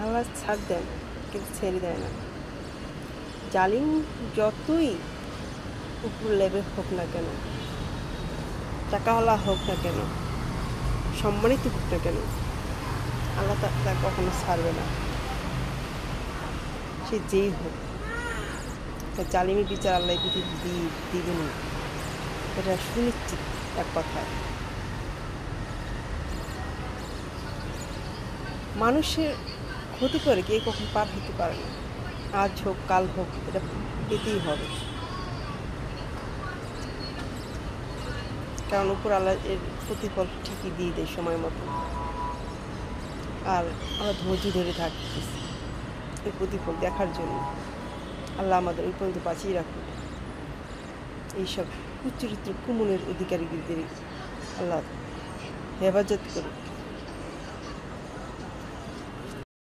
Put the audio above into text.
আল্লাহ ছাড় দেন, কিন্তু ছেড়ে দেয় না। জালিম যতই উপর লেভেল হোক না কেন, টাকাওয়ালা হোক না কেন, সম্মানিত হোক না কেন, আল্লাহ তা কখনো ছাড়বে না, সে যেই হোক। তা জালিমের বিচার আল্লাহ পৃথিবী দিবেনি, এটা সুনিশ্চিত এক কথায়। মানুষের ক্ষতি করে কে কখন পার হতে পারে না, আজ হোক কাল হোক, এটা পেতেই হবে, কারণ উপর আল্লাহ এর প্রতিফল ঠিকই দিয়ে দেয় সময় মতো। আর আমরা ধৈর্য ধরে থাকতেছি এই প্রতিফল দেখার জন্য। আল্লাহ আমাদের ওই পর্যন্ত বাঁচিয়ে রাখুন। এইসব কুচরিত্র কুমনের অধিকারীদের আল্লাহ হেফাজত করুন।